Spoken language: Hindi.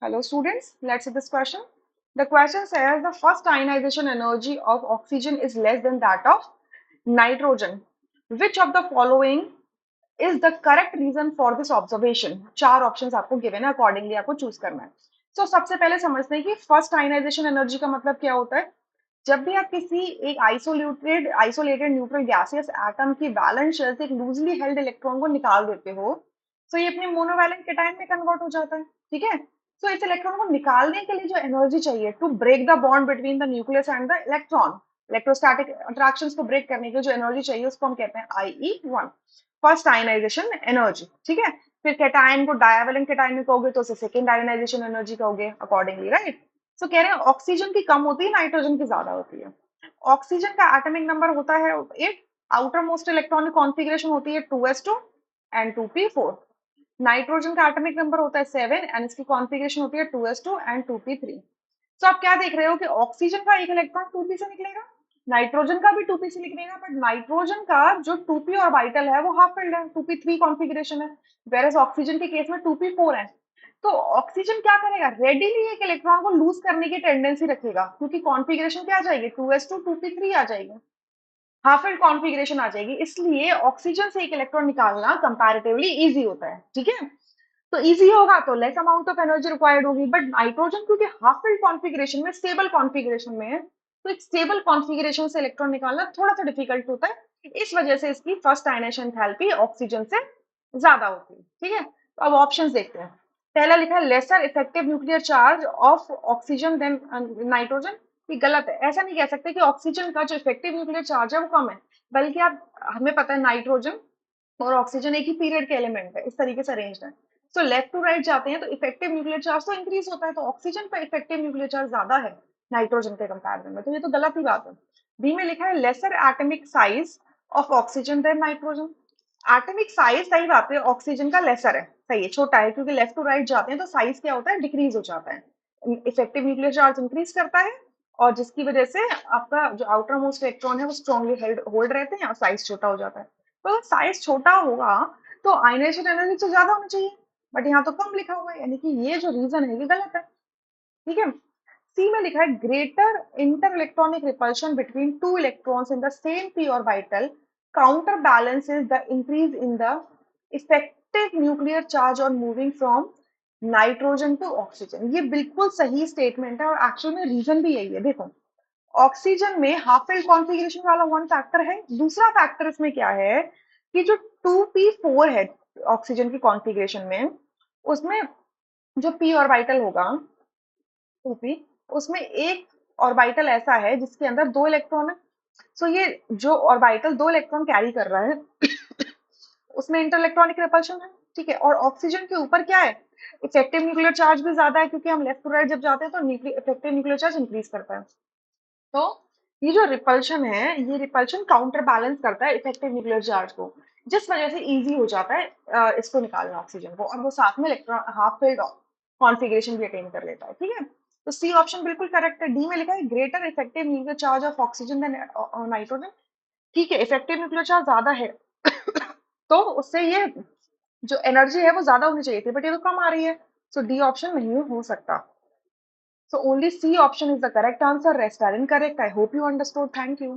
Hello students, let's see this question. The question says the first ionization energy of oxygen is less than that of nitrogen. Which of the following is the correct reason for this observation? चार options आपको given है, accordingly आपको choose करना है. So सबसे पहले समझते हैं कि first ionization energy का मतलब क्या होता है. जब भी आप किसी एक आइसोलेटेड न्यूट्रल गैसियस एटम की वैलेंस शेल से एक लूजली हेल्ड इलेक्ट्रॉन को निकाल देते हो, तो ये अपने मोनोवैलेंट केटायन में कन्वर्ट हो जाता है. ठीक है. तो इस इलेक्ट्रॉन को निकालने के लिए जो एनर्जी चाहिए to break the bond between the nucleus and the electron, electrostatic attractions को ब्रेक करने के लिए जो एनर्जी चाहिए उसको हम कहते हैं IE1, फर्स्ट आयनाइजेशन एनर्जी. ठीक है. फिर कैटायन को डायवैलेंट कैटायन में कहोगे तो उसे सेकंड आयनाइजेशन एनर्जी कहोगे अकॉर्डिंगली, राइट. सो कह रहे हैं ऑक्सीजन की कम होती है, नाइट्रोजन की ज्यादा होती है. ऑक्सीजन का एटॉमिक नंबर होता है 8, आउटर मोस्ट इलेक्ट्रॉनिक कॉन्फ़िगरेशन होती है 2s2 एंड 2p4. नाइट्रोजन का एटॉमिक नंबर होता है 7 एंड इसकी कॉन्फ़िगरेशन होती है 2s2 एंड 2p3. तो आप क्या देख रहे हो कि ऑक्सीजन का एक इलेक्ट्रॉन 2p से निकलेगा, नाइट्रोजन का भी 2p से निकलेगा, बट नाइट्रोजन का जो 2p ऑर्बिटल है वो हाफ फिल्ड है, 2p3 कॉन्फ़िगरेशन है, वेरएज ऑक्सीजन के केस में 2p4 है. तो ऑक्सीजन क्या करेगा, रेडिली एक इलेक्ट्रॉन को लूज करने की टेंडेंसी रखेगा, क्योंकि कॉन्फ़िगरेशन क्या आ जाएगी, 2s2 2p3 आ जाएगी, हाफ फिल्ड कॉन्फ़िगरेशन आ जाएगी. इसलिए ऑक्सीजन से एक इलेक्ट्रॉन निकालना कंपैरेटिवली इजी होता है. ठीक है. तो इजी होगा तो less amount of energy required होगी, बट नाइट्रोजन क्योंकि हाफ फिल्ड कॉन्फ़िगरेशन में, स्टेबल कॉन्फ़िगरेशन में है, तो एक स्टेबल कॉन्फ़िगरेशन से इलेक्ट्रॉन निकालना थोड़ा सा डिफिकल्ट होता है. इस वजह से इसकी फर्स्ट आयनेशन एंथैल्पी ऑक्सीजन से ज्यादा होती है. ठीक है. तो अब ऑप्शंस देखते हैं. पहला लिखा है lesser effective nuclear charge of oxygen than nitrogen. ये गलत है. ऐसा नहीं कह सकते कि ऑक्सीजन का जो इफेक्टिव न्यूक्लियर चार्ज है वो कम है, बल्कि आप, हमें पता है नाइट्रोजन और ऑक्सीजन एक ही पीरियड के एलिमेंट है, इस तरीके से अरेंज्ड है. सो लेफ्ट टू राइट जाते हैं तो इफेक्टिव न्यूक्लियर चार्ज तो इंक्रीज होता है, तो ऑक्सीजन का इफेक्टिव न्यूक्लियर चार्ज ज्यादा है नाइट्रोजन के कंपैरिजन में, तो ये तो गलत ही बात है. बी में लिखा है lesser atomic size of oxygen than nitrogen. Atomic size, सही बात है, ऑक्सीजन का लेसर है, सही है, छोटा है, क्योंकि लेफ्ट टू राइट जाते हैं तो साइज क्या होता है, डिक्रीज हो जाता है. इफेक्टिव न्यूक्लियर चार्ज इंक्रीज करता है, और जिसकी वजह से आपका जो आउटर मोस्ट इलेक्ट्रॉन है वो स्ट्रॉन्गली होल्ड रहते हैं और साइज छोटा हो जाता है. तो साइज छोटा होगा तो आयनाइजेशन एनर्जी तो ज्यादा होनी चाहिए, बट यहाँ तो कम लिखा हुआ है, यानी कि ये जो रीजन है ये गलत है. ठीक है. सी में लिखा है greater inter electronic repulsion between two electrons in the same p orbital counter balances the increase in the effective nuclear charge on moving from nitrogen to oxygen. ये बिल्कुल सही स्टेटमेंट है और एक्चुअल में रीजन भी यही है. देखो, ऑक्सीजन में हाफ फिल्ड कॉन्फ़िगरेशन वाला वन फैक्टर है, दूसरा फैक्टर इसमें क्या है कि जो 2p4 है ऑक्सीजन की कॉन्फ़िगरेशन में, उसमें जो p ऑर्बिटल होगा 2p, उसमें एक ऑर्बिटल ऐसा है जिसके अंदर दो इलेक्ट्रॉन है. सो ये जो ऑर्बिटल दो इलेक्ट्रॉन कैरी कर रहा है उसमें इंटर इलेक्ट्रॉनिक रिपल्शन है. ठीक है. और ऑक्सीजन के ऊपर क्या है, इफेक्टिव न्यूक्लियर चार्ज भी ज्यादा है, क्योंकि हम लेफ्ट टू राइट जब जाते हैं तो इफेक्टिव न्यूक्लियर चार्ज इंक्रीज करता है. तो ये जो रिपल्शन है, ये रिपल्शन काउंटर बैलेंस करता है इफेक्टिव न्यूक्लियर चार्ज को, जिस वजह से इजी हो जाता है इसको निकालना ऑक्सीजन को, और वो साथ में इलेक्ट्रॉन हाफ फिल्ड कॉन्फ़िगरेशन भी अटेन कर लेता है. ठीक है. तो सी ऑप्शन बिल्कुल करेक्ट है. डी में लिखा है greater effective nuclear charge of oxygen than nitrogen. ठीक है, इफेक्टिव न्यूक्लियर चार्ज ज्यादा है तो उससे ये जो एनर्जी है वो ज्यादा होनी चाहिए थी, बट ये तो कम आ रही है. सो डी ऑप्शन नहीं हो सकता. So only C option is the correct answer. Rest are incorrect. I hope you understood. Thank you.